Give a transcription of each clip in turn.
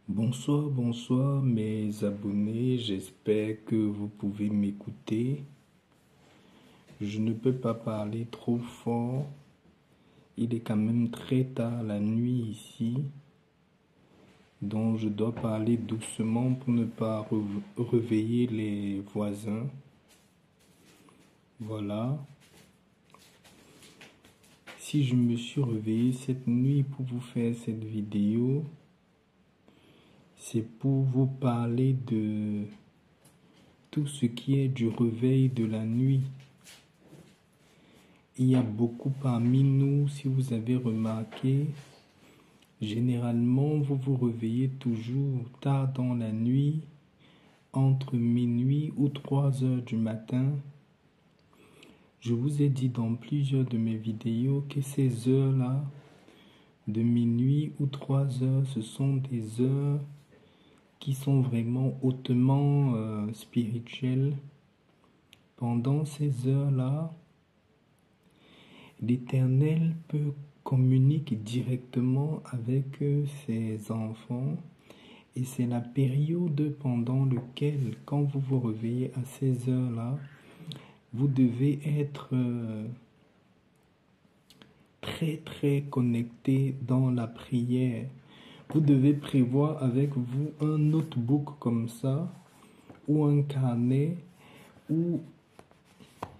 Bonsoir, bonsoir mes abonnés, j'espère que vous pouvez m'écouter. Je ne peux pas parler trop fort, il est quand même très tard la nuit ici, donc je dois parler doucement pour ne pas réveiller les voisins. Voilà. Si je me suis réveillé cette nuit pour vous faire cette vidéo, c'est pour vous parler de tout ce qui est du réveil de la nuit. Il y a beaucoup parmi nous, si vous avez remarqué, généralement vous vous réveillez toujours tard dans la nuit, entre minuit ou 3 heures du matin. Je vous ai dit dans plusieurs de mes vidéos que ces heures-là, de minuit ou 3 heures, ce sont des heures qui sont vraiment hautement spirituelles. Pendant ces heures-là, l'Éternel peut communiquer directement avec ses enfants et c'est la période pendant laquelle, quand vous vous réveillez à ces heures-là, vous devez être très connecté dans la prière. Vous devez prévoir avec vous un notebook comme ça ou un carnet où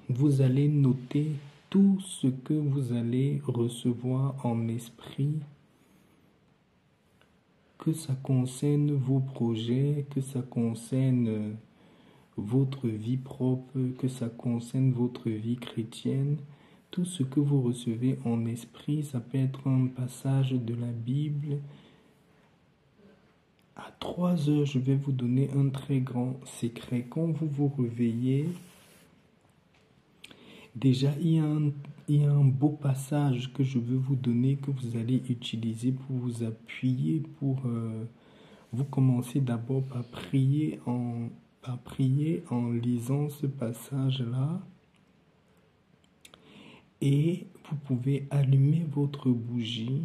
vous allez noter tout ce que vous allez recevoir en esprit, que ça concerne vos projets, que ça concerne votre vie propre, que ça concerne votre vie chrétienne. Tout ce que vous recevez en esprit, ça peut être un passage de la Bible. À 3 heures, je vais vous donner un très grand secret. Quand vous vous réveillez, déjà, il y a un beau passage que je veux vous donner, que vous allez utiliser pour vous appuyer, pour vous commencer d'abord par prier en lisant ce passage-là. Et vous pouvez allumer votre bougie,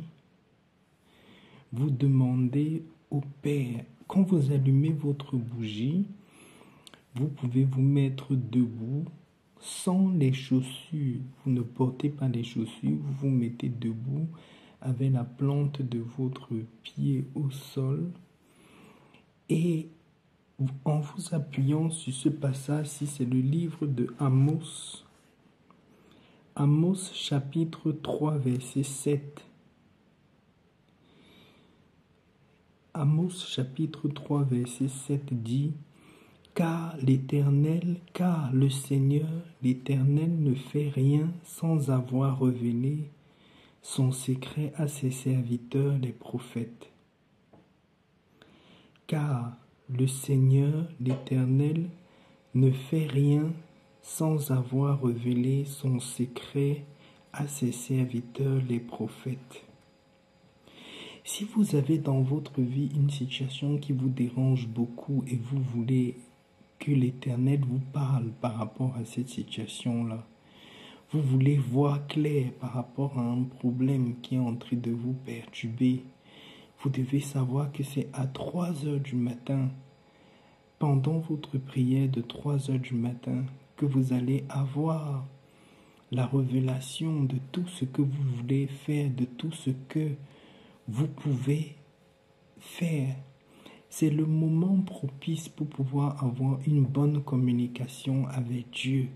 vous demandez au Père. Quand vous allumez votre bougie, vous pouvez vous mettre debout, sans les chaussures. Vous ne portez pas les chaussures, vous vous mettez debout avec la plante de votre pied au sol. Et en vous appuyant sur ce passage-ci, c'est le livre de Amos. Amos chapitre 3 verset 7. Amos chapitre 3 verset 7 dit: car le Seigneur, l'Éternel ne fait rien sans avoir révélé son secret à ses serviteurs les prophètes. Car le Seigneur, l'Éternel, ne fait rien sans avoir révélé son secret à ses serviteurs les prophètes. Si vous avez dans votre vie une situation qui vous dérange beaucoup et vous voulez que l'Éternel vous parle par rapport à cette situation-là, vous voulez voir clair par rapport à un problème qui est en train de vous perturber, vous devez savoir que c'est à 3 heures du matin, pendant votre prière de 3 heures du matin, que vous allez avoir la révélation de tout ce que vous voulez faire, de tout ce que vous pouvez faire. C'est le moment propice pour pouvoir avoir une bonne communication avec Dieu.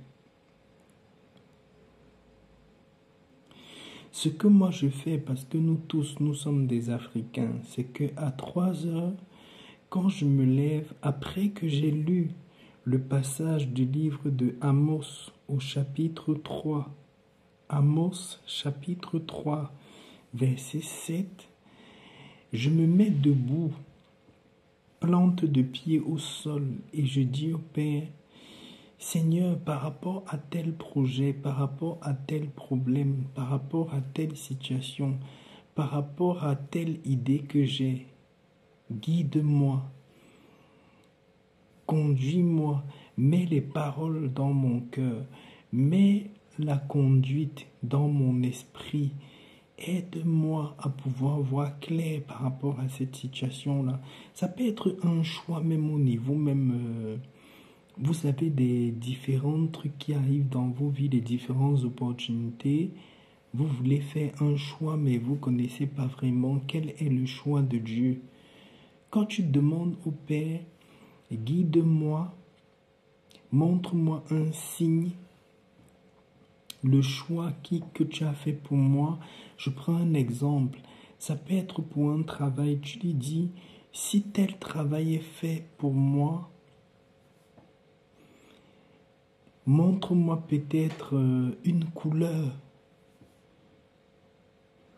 Ce que moi je fais, parce que nous tous, nous sommes des Africains, c'est que à 3 heures, quand je me lève, après que j'ai lu le passage du livre de Amos au chapitre 3, Amos chapitre 3, verset 7, je me mets debout, plante de pied au sol, et je dis au Père: Seigneur, par rapport à tel projet, par rapport à tel problème, par rapport à telle situation, par rapport à telle idée que j'ai, guide-moi, conduis-moi, mets les paroles dans mon cœur, mets la conduite dans mon esprit. aide-moi à pouvoir voir clair par rapport à cette situation-là. Ça peut être un choix même au niveau, même, vous avez des différents trucs qui arrivent dans vos vies, des différentes opportunités. Vous voulez faire un choix, mais vous ne connaissez pas vraiment quel est le choix de Dieu. Quand tu demandes au Père, guide-moi, montre-moi un signe, le choix que tu as fait pour moi. Je prends un exemple. Ça peut être pour un travail. Tu lui dis, si tel travail est fait pour moi, montre-moi peut-être une couleur.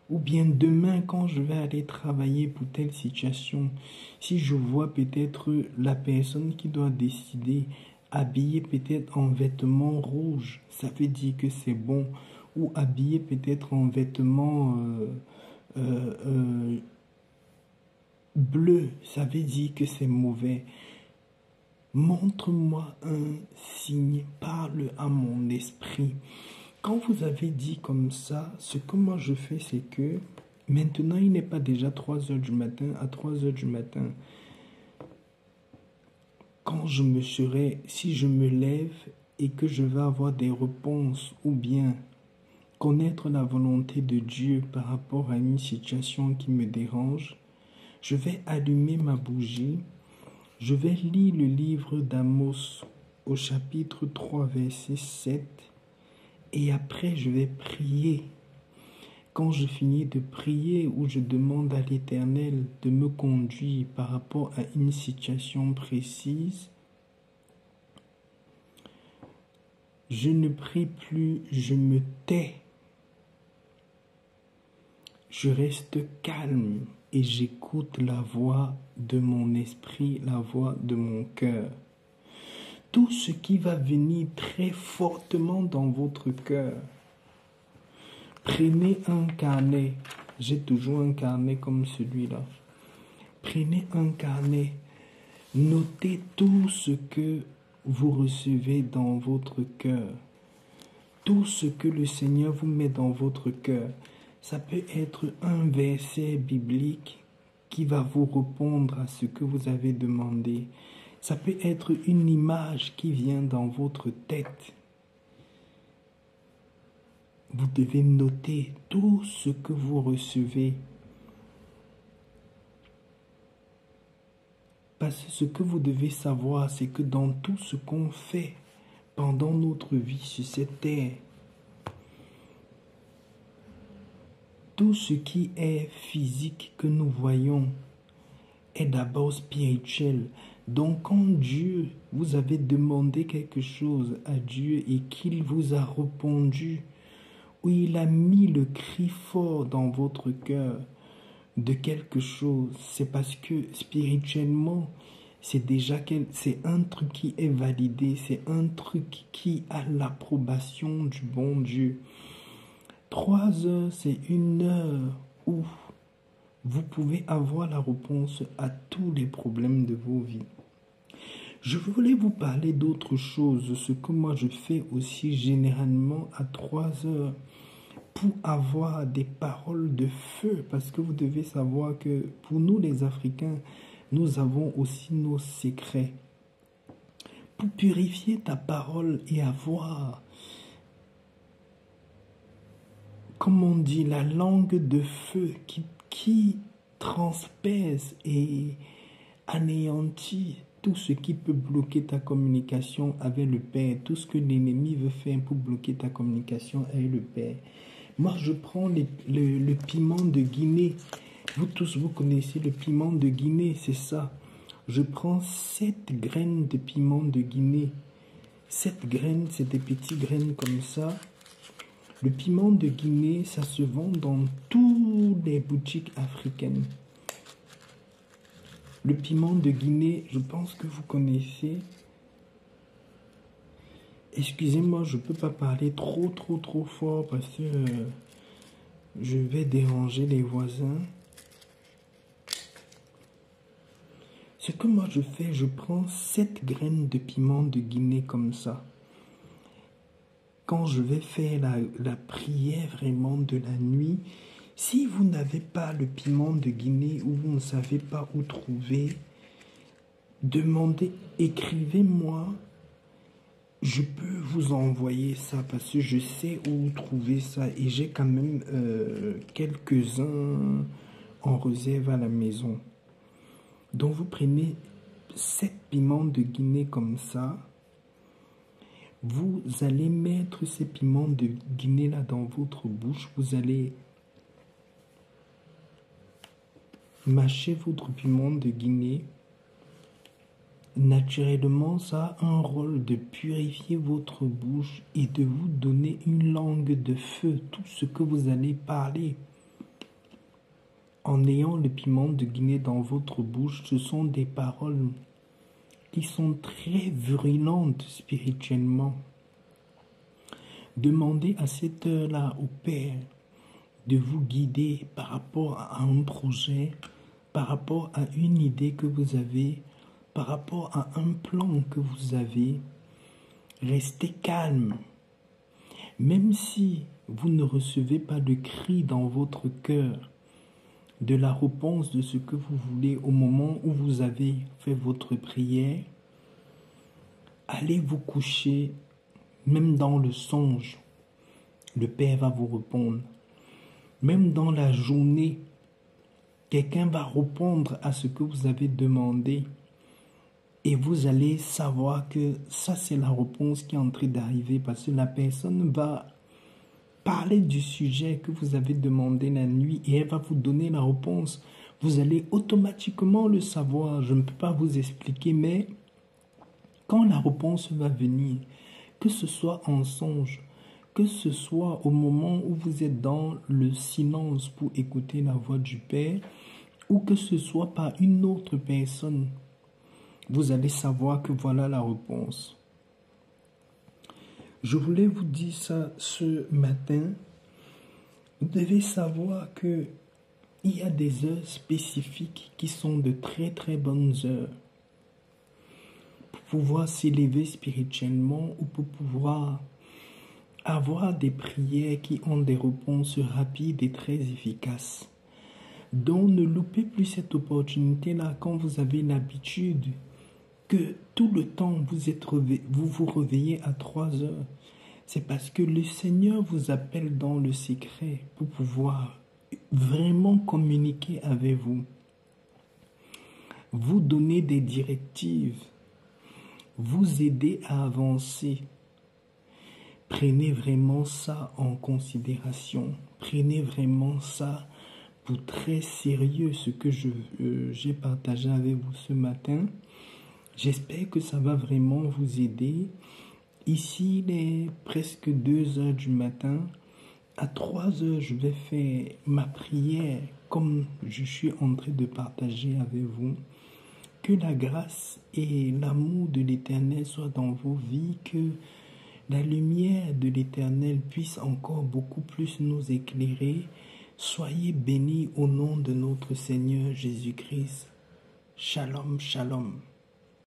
Ou bien demain, quand je vais aller travailler pour telle situation, si je vois peut-être la personne qui doit décider habillée peut-être en vêtements rouges, ça veut dire que c'est bon. Ou habillée peut-être en vêtements bleus, ça veut dire que c'est mauvais. Montre-moi un signe, parle à mon esprit. Quand vous avez dit comme ça, ce que moi je fais, c'est que maintenant il n'est pas déjà 3 heures du matin. À 3 heures du matin, quand je me serai, si je me lève et que je vais avoir des réponses ou bien connaître la volonté de Dieu par rapport à une situation qui me dérange, je vais allumer ma bougie, je vais lire le livre d'Amos au chapitre 3, verset 7. Et après, je vais prier. Quand je finis de prier ou je demande à l'Éternel de me conduire par rapport à une situation précise, je ne prie plus, je me tais. Je reste calme et j'écoute la voix de mon esprit, la voix de mon cœur. Tout ce qui va venir très fortement dans votre cœur, prenez un carnet. J'ai toujours un carnet comme celui-là. Prenez un carnet. Notez tout ce que vous recevez dans votre cœur. Tout ce que le Seigneur vous met dans votre cœur. Ça peut être un verset biblique qui va vous répondre à ce que vous avez demandé. Ça peut être une image qui vient dans votre tête. Vous devez noter tout ce que vous recevez. Parce que ce que vous devez savoir, c'est que dans tout ce qu'on fait pendant notre vie sur cette terre, tout ce qui est physique que nous voyons est d'abord spirituel. Donc quand Dieu, vous avez demandé quelque chose à Dieu et qu'il vous a répondu, ou il a mis le cri fort dans votre cœur de quelque chose, c'est parce que spirituellement, c'est un truc qui est validé, c'est un truc qui a l'approbation du bon Dieu. 3 heures, c'est une heure où vous pouvez avoir la réponse à tous les problèmes de vos vies. Je voulais vous parler d'autre chose, ce que moi je fais aussi généralement à 3 heures pour avoir des paroles de feu, parce que vous devez savoir que pour nous les Africains, nous avons aussi nos secrets. Pour purifier ta parole et avoir, comme on dit, la langue de feu qui transperce et anéantit tout ce qui peut bloquer ta communication avec le Père, tout ce que l'ennemi veut faire pour bloquer ta communication avec le Père. Moi, je prends le piment de Guinée. Vous tous, vous connaissez le piment de Guinée, c'est ça. Je prends 7 graines de piment de Guinée. 7 graines, c'est des petites graines comme ça. Le piment de Guinée, ça se vend dans toutes les boutiques africaines. Le piment de Guinée, je pense que vous connaissez. Excusez-moi, je ne peux pas parler trop fort parce que je vais déranger les voisins. Ce que moi je fais, je prends 7 graines de piment de Guinée comme ça. Quand je vais faire la prière vraiment de la nuit, Si vous n'avez pas le piment de Guinée ou vous ne savez pas où trouver, demandez, écrivez-moi. Je peux vous envoyer ça parce que je sais où trouver ça et j'ai quand même quelques-uns en réserve à la maison. Donc vous prenez 7 piments de Guinée comme ça. Vous allez mettre ces piments de Guinée là dans votre bouche. Vous allez mâcher votre piment de Guinée. Naturellement, ça a un rôle de purifier votre bouche et de vous donner une langue de feu. Tout ce que vous allez parler en ayant le piment de Guinée dans votre bouche, ce sont des paroles qui sont très virulentes spirituellement. Demandez à cette heure-là au Père de vous guider par rapport à un projet, par rapport à une idée que vous avez, par rapport à un plan que vous avez. Restez calme. Même si vous ne recevez pas de cri dans votre cœur, de la réponse de ce que vous voulez au moment où vous avez fait votre prière, allez vous coucher, même dans le songe, le Père va vous répondre. Même dans la journée, quelqu'un va répondre à ce que vous avez demandé. Et vous allez savoir que ça, c'est la réponse qui est en train d'arriver parce que la personne va parler du sujet que vous avez demandé la nuit et elle va vous donner la réponse. Vous allez automatiquement le savoir. Je ne peux pas vous expliquer, mais quand la réponse va venir, que ce soit en songe, que ce soit au moment où vous êtes dans le silence pour écouter la voix du Père, ou que ce soit par une autre personne, vous allez savoir que voilà la réponse. Je voulais vous dire ça ce matin. Vous devez savoir que il y a des heures spécifiques qui sont de très très bonnes heures pour pouvoir s'élever spirituellement ou pour pouvoir avoir des prières qui ont des réponses rapides et très efficaces. Donc ne loupez plus cette opportunité-là quand vous avez l'habitude que tout le temps vous vous réveillez à 3 heures. C'est parce que le Seigneur vous appelle dans le secret pour pouvoir vraiment communiquer avec vous. Vous donner des directives. Vous aider à avancer. Prenez vraiment ça en considération. Prenez vraiment ça pour très sérieux, ce que j'ai partagé avec vous ce matin. J'espère que ça va vraiment vous aider. Ici, il est presque 2 heures du matin. À 3 heures, je vais faire ma prière comme je suis en train de partager avec vous. Que la grâce et l'amour de l'Éternel soient dans vos vies, que la lumière de l'Éternel puisse encore beaucoup plus nous éclairer. Soyez bénis au nom de notre Seigneur Jésus-Christ. Shalom, shalom.